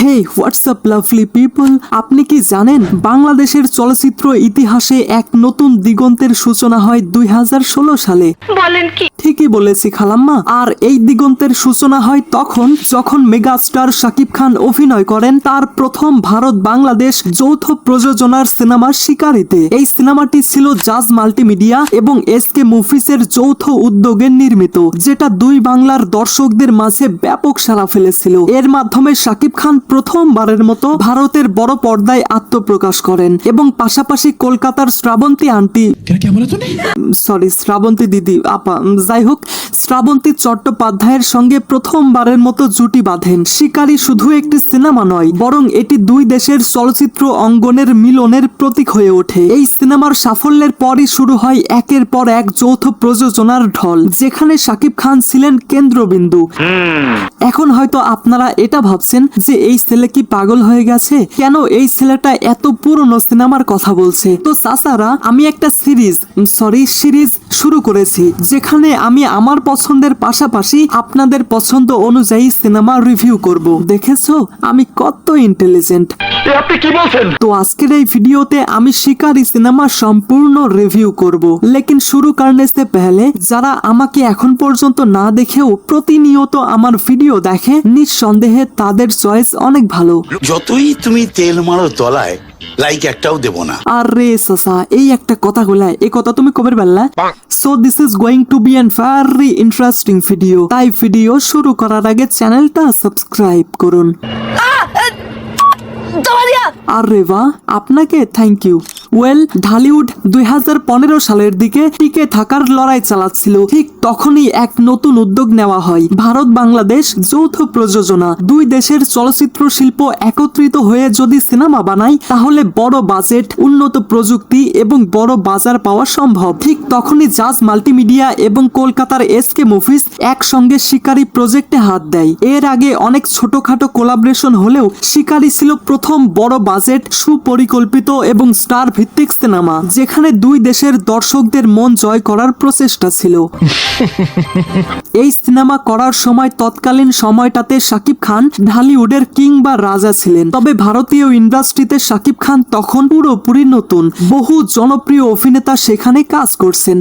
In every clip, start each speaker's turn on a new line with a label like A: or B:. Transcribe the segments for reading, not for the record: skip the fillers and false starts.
A: হেই WhatsApp lovely people, আপনি কি জানেন বাংলাদেশের চলচ্চিত্র ইতিহাসে এক নতুন দিগন্তের সূচনা হয় 2016 সালে।
B: বলেন কি?
A: ঠিকই বলেছি খালাম্মা। আর এই দিগন্তের সূচনা হয় তখন যখন মেগাস্টার শাকিব খান অভিনয় করেন তার প্রথম ভারত বাংলাদেশ যৌথ প্রযোজনার সিনেমা শিকারিতে। এই সিনেমাটি ছিল জাজ মাল্টিমিডিয়া এবং এসকে মুভিজের যৌথ উদ্যোগে নির্মিত, যেটা দুই বাংলার দর্শকদের মাঝে ব্যাপক সাড়া ফেলেছিল। এর মাধ্যমে শাকিব খান প্রথমবারের মতো ভারতের বড় পর্দায় আত্মপ্রকাশ করেন এবং পাশাপাশি কলকাতার শ্রাবন্তী আন্টি, সরি শ্রাবন্তী দিদি আপা, যাই হোক শ্রাবন্তী চট্টোপাধ্যায়ের সঙ্গে প্রথমবারের মতো জুটি বাঁধেন। শিকারী শুধু একটি সিনেমা নয়, বরং এটি দুই দেশের চলচ্চিত্র অঙ্গনের মিলনের প্রতীক হয়ে ওঠে। এই সিনেমার সাফল্যের পরই শুরু হয় একের পর এক যৌথ প্রযোজনার ঢল, যেখানে শাকিব খান ছিলেন কেন্দ্রবিন্দু। এখন হয়তো আপনারা এটা ভাবছেন যে এই ছেলে কি পাগল হয়ে গেছে, কেন এই ছেলেটা এত পুরনো সিনেমার কথা বলছে। তো চাচারা, আমি একটা সিরিজ শুরু করেছি, যেখানে আমি আমার পছন্দের পাশাপাশি আপনাদের পছন্দ অনুযায়ী সিনেমা রিভিউ করব। দেখেছো আমি কত ইন্টেলিজেন্ট।
C: আপনি কি বলছেন?
A: তো আজকের এই ভিডিওতে আমি শিকারি সিনেমা সম্পূর্ণ রিভিউ করব। লেকিন শুরু করনে সে পহলে যারা আমাকে এখন পর্যন্ত না দেখেও প্রতিনিয়ত আমার ভিডিও দেখে, নিঃসন্দেহে তাদের চয়েস অনেক ভালো।
D: যতই তুমি তেল মারো তলায়, লাইক একটাও দেব না।
A: আরে সাসা, এই একটা কথা বলা, এই কথা তুমি কবে বললা? So this is going to be an very interesting video. তাই ভিডিও শুরু করার আগে চ্যানেলটা সাবস্ক্রাইব করুন। আরে বাহ, আপনাকে থ্যাংক ইউ। ওয়েল, ঢালিউড 2015 সালের দিকে টিকে থাকার লড়াই চালাচ্ছিল। ঠিক তখনই এক নতুন উদ্যোগ নেওয়া হয়, ভারত বাংলাদেশ যৌথ প্রযোজনা। দুই দেশের চলচ্চিত্র শিল্প একত্রিত হয়ে যদি সিনেমা বানায়, তাহলে বড় বাজেট, উন্নত প্রযুক্তি এবং বড় বাজার পাওয়া সম্ভব। ঠিক তখনই জাজ মাল্টিমিডিয়া এবং কলকাতার এসকে মুভিজ একসঙ্গে শিকারি প্রজেক্টে হাত দেয়। এর আগে অনেক ছোটখাটো কোলাবরেশন হলেও শিকারি ছিল প্রথম বড় বাজেট, সুপরিকল্পিত এবং স্টার ভিত্তিক সিনেমা, যেখানে দুই দেশের দর্শকদের মন জয় করার প্রচেষ্টা ছিল। এই সিনেমা করার সময় তৎকালীন সময়টাতে শাকিব খান ঢালিউডের কিং বা রাজা ছিলেন। তবে ভারতীয় ইন্ডাস্ট্রিতে শাকিব খান তখন পুরোপুরি নতুন। বহু জনপ্রিয় অভিনেতা সেখানে কাজ করছেন,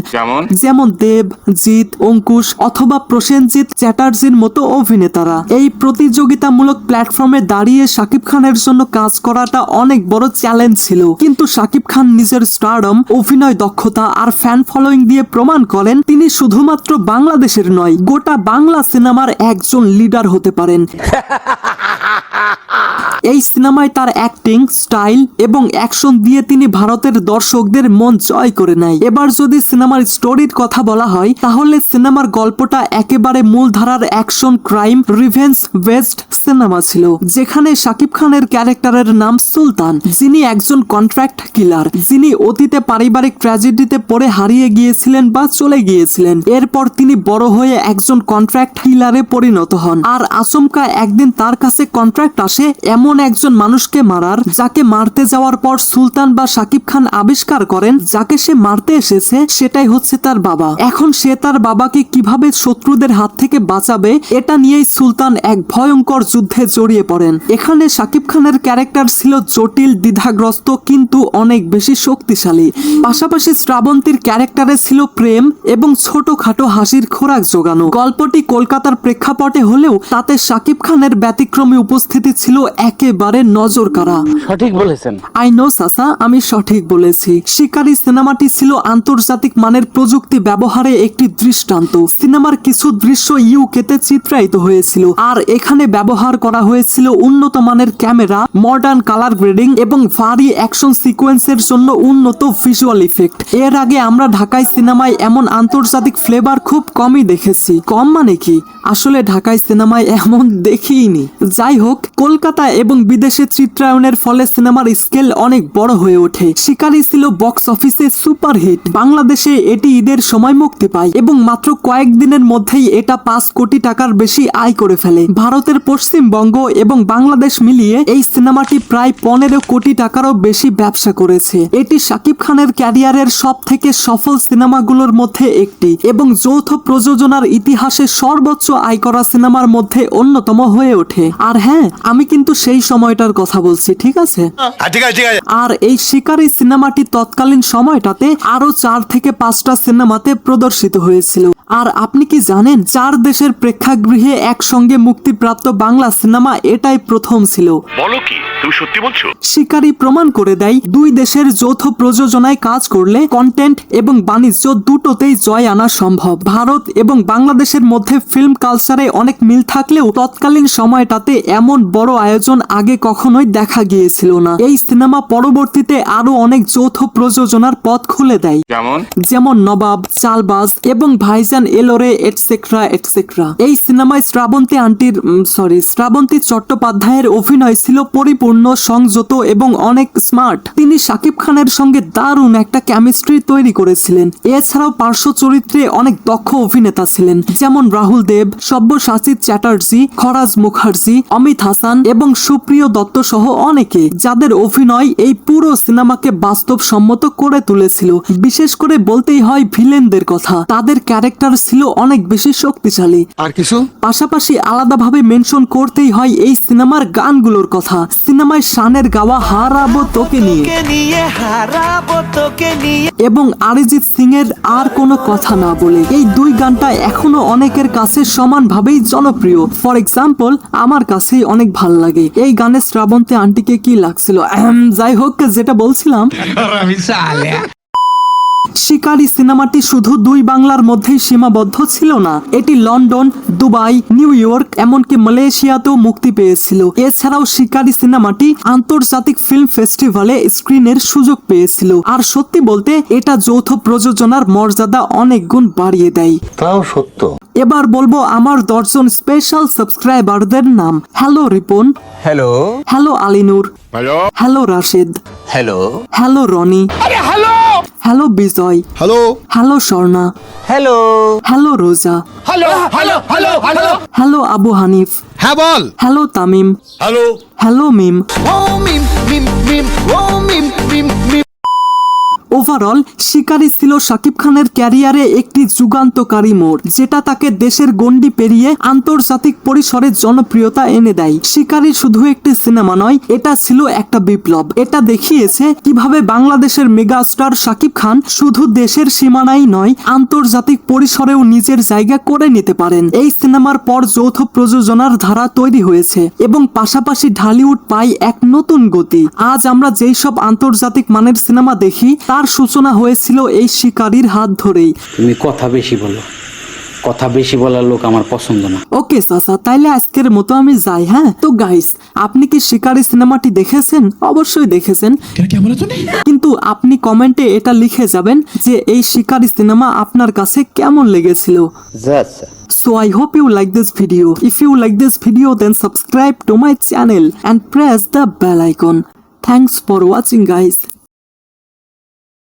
A: যেমন দেব, জিৎ, অঙ্কুশ অথবা প্রসেনজিৎ চ্যাটার্জির মতো অভিনেতারা। এই প্রতিযোগিতামূলক প্ল্যাটফর্মে দাঁড়িয়ে শাকিব খানের জন্য কাজ করাটা অনেক বড় চ্যালেঞ্জ ছিল। কিন্তু শাকিব খান নিজের স্টারডম, অভিনয় দক্ষতা আর ফ্যান ফলোয়িং দিয়ে প্রমাণ করেন তিনি শুধুমাত্র বাংলাদেশের নয়, গোটা বাংলা সিনেমার একজন লিডার হতে পারেন। এই সিনেমায় তার অ্যাক্টিং, স্টাইল এবং অ্যাকশন দিয়ে তিনি ভারতের দর্শকদের মন জয় করে নেয়। এবার যদি সিনেমার স্টোরির কথা বলা হয়, তাহলে সিনেমার গল্পটা একেবারে মূলধারার অ্যাকশন ক্রাইম রিভেঞ্জ বেসড সিনেমা ছিল, যেখানে শাকিব খানের ক্যারেক্টারের নাম সুলতান, যিনি একজন কন্ট্রাক্ট কিলার, যিনি অতীতে পারিবারিক ট্র্যাজেডিতে পড়ে হারিয়ে গিয়েছিলেন বা চলে গিয়েছিলেন। এরপর তিনি বড় হয়ে একজন কন্ট্রাক্ট কিলারে পরিণত হন। আর আচমকা একদিন তার কাছে কন্ট্রাক্ট আসে এমন একজন মানুষকে মারার, যাকে মারতে যাওয়ার পর সুলতান বা শাকিব খান আবিষ্কার করেন যাকে সে মারতে এসেছে সেটাই হচ্ছে তার বাবা। এখন সে তার বাবাকে কিভাবে শত্রুদের হাত থেকে বাঁচাবে, এটা নিয়েই সুলতান এক ভয়ঙ্কর যুদ্ধে জড়িয়ে পড়েন। এখানে শাকিব খানের ক্যারেক্টার ছিল জটিল, দ্বিধাগ্রস্ত কিন্তু অনেক বেশি শক্তিশালী। পাশাপাশি শ্রাবন্তীর ক্যারেক্টারে ছিল প্রেম এবং ছোটখাটো হাসির খোরাক জোগানো। গল্পটি কলকাতার প্রেক্ষাপটে হলেও তাতে শাকিব খানের ব্যতিক্রমী উপস্থিতি ছিল একেবারে নজর কাড়া।
C: সঠিক বলেছেন।
A: আই নো সাসা, আমি সঠিক বলেছি। শিকারি সিনেমাটি ছিল আন্তর্জাতিক মানের প্রযুক্তি ব্যবহারে একটি দৃষ্টান্ত। সিনেমার কিছু দৃশ্য ইউকেতে চিত্রায়িত হয়েছিল, আর এখানে ব্যবহার করা হয়েছিল উন্নত মানের ক্যামেরা, মডার্ন কালার গ্রেডিং এবং ভারী অ্যাকশন সিকোয়েন্সের জন্য উন্নত ভিজুয়াল ইফেক্ট। এর আগে আমরা ঢাকায় সিনেমায় এমন আন্তর্জাতিক ফ্লেভার খুব কমই দেখেছি। কম মানে কি, আসলে ঢাকায় সিনেমায় এমন দেখিনি। যাই হোক, কলকাতা এবং বিদেশে চিত্রায়নের ফলে সিনেমার স্কেল অনেক বড় হয়ে ওঠে। শিকারি ছিল বক্স অফিসে সুপারহিট। বাংলাদেশে এটি ঈদের সময় মুক্তি পায় এবং মাত্র কয়েকদিনের মধ্যেই এটা 5 কোটি টাকার বেশি আয় করে ফেলে। ভারতের পশ্চিমবঙ্গ এবং বাংলাদেশ মিলিয়ে এই সিনেমাটি প্রায় 15 কোটি টাকারও বেশি ব্যবসা করেছে। এটি শাকিব খানের ক্যারিয়ারের সব থেকে সফল সিনেমাগুলোর মধ্যে একটি এবং যৌথ প্রযোজনার ইতিহাসে সর্বোচ্চ আয় করা সিনেমার মধ্যে অন্যতম হয়ে ওঠে। আর হ্যাঁ, আমি কিন্তু সেই সেই সময়টার কথা বলছি, ঠিক আছে?
D: ঠিক আছে ঠিক আছে
A: আর এই শিকারী সিনেমাটি তৎকালীন সময়টাতে আরো 4 থেকে 5টা সিনেমাতে প্রদর্শিত হয়েছিল। আর আপনি কি জানেন 4 দেশের প্রেক্ষাগৃহে একসঙ্গে মুক্তিপ্রাপ্ত বাংলা সিনেমা এটাই প্রথম ছিল।
C: বলো কি, তুমি সত্যি বলছো?
A: শিকারী প্রমাণ করে দেয় দুই দেশের যৌথ প্রযোজনায় কাজ করলে কন্টেন্ট এবং বাণিজ্য দুটোতেই জয় আনা সম্ভব। ভারত এবং বাংলাদেশের মধ্যে ফিল্ম কালচারে অনেক মিল থাকলেও তৎকালীন সময়টাতে এমন বড় আয়োজন আগে কখনোই দেখা গিয়েছিল না। এই সিনেমা পরবর্তীতে আরো অনেক যৌথ প্রযোজনার পথ খুলে দেয়, যেমন নবাব, চালবাজ এবং ভাইজান এলোরে এটসেট্রা এটসেট্রা। এই সিনেমায় শ্রাবন্তী চট্টোপাধ্যায়ের অভিনয় ছিল পরিপূর্ণ, সংযত এবং অনেক স্মার্ট। তিনি শাকিব খানের সঙ্গে দারুণ একটা কেমিস্ট্রি তৈরি করেছিলেন। এছাড়াও পার্শ্ব চরিত্রে অনেক দক্ষ অভিনেতা ছিলেন, যেমন রাহুল দেব, সব্যসাচী চ্যাটার্জি, খরাজ মুখার্জি, অমিত হাসান এবং সুপ্রিয় দত্ত সহ অনেকে, যাদের অভিনয় এই পুরো সিনেমাকে বাস্তবসম্মত করে তুলেছিল। বিশেষ করে বলতেই হয় ভিলেনদের কথা, তাদের ক্যারেক্টার ছিল অনেক বেশি শক্তিশালী।
B: আর কিছু?
A: পাশাপাশি আলাদাভাবে মেনশন করতেই হয় এই সিনেমার গানগুলোর কথা। সিনেমায় শানের গাওয়া হারাবো তোকে নিয়ে এবং অরিজিৎ সিং এর আর কোনো কথা না বলে, এই দুই গানটা এখনো অনেকের কাছে সমানভাবেই জনপ্রিয়। ফর এক্সাম্পল, আমার কাছে অনেক ভাল লাগে। এই গানে শ্রাবন্তী আন্টিকে কি লাগছিল, যাই হোক, যেটা বলছিলাম, শিকারী সিনেমাটি শুধু দুই বাংলার মধ্যেই সীমাবদ্ধ ছিল না, এটি লন্ডন, দুবাই, নিউ ইয়র্ক এমনকি মালয়েশিয়াতেও মুক্তি পেয়েছিল। এছাড়াও শিকারী সিনেমাটি আন্তর্জাতিক ফিল্ম ফেস্টিভ্যালে স্ক্রিনের সুযোগ পেয়েছিল। আর সত্যি বলতে এটা যৌথ প্রযোজনার মর্যাদা অনেক গুণ বাড়িয়ে দেয়।
B: তাও সত্য।
A: এবার বলবো আমার 10 জন স্পেশাল সাবস্ক্রাইবারদের নাম। Hello Ripon,
B: hello
A: hello Alinur, hello Rashed,
B: hello
A: hello Rony, hello Bijoy,
B: hello
A: hello Swarna,
B: hello
A: hello Roza, hello Abu Hanif,
B: হ্যাঁ বল।
A: Hello Tamim,
D: hello
A: hello Mim. Overall শিকারী ছিল শাকিব খানের ক্যারিয়ারে একটি যুগান্তকারী মোড়, যেটা তাকে দেশের গণ্ডি পেরিয়ে আন্তর্জাতিক পরিসরে জনপ্রিয়তা এনে দেয়। শিকারী শুধু একটি সিনেমা নয়, এটা ছিল একটা বিপ্লব। এটা দেখিয়েছে কিভাবে বাংলাদেশের মেগাস্টার শাকিব খান শুধু দেশের সীমানাই নয়, আন্তর্জাতিক পরিসরেও নিজের জায়গা করে নিতে পারেন। এই সিনেমার পর যৌথ প্রযোজনার ধারা তৈরি হয়েছে এবং পাশাপাশি ঢালিউড পায় এক নতুন গতি। আজ আমরা যেই সব আন্তর্জাতিক মানের সিনেমা দেখি, তার সূচনা হয়েছিল এই শিকারীর হাত ধরেই।
E: তুমি কথা বেশি বলো, কথা বেশি বলার লোক আমার পছন্দ না।
A: ওকে চাচা, তাইলে আজকের মতো আমি যাই। হ্যাঁ তো গাইস, আপনি কি শিকারী সিনেমাটি দেখেছেন? অবশ্যই দেখেছেন, কিন্তু আপনি কমেন্টে এটা লিখে যাবেন যে এই শিকারী সিনেমা আপনার কাছে কেমন লেগেছিল। So I hope you like this video. If you like this video, then subscribe to my channel and press the bell icon. Thanks for watching guys.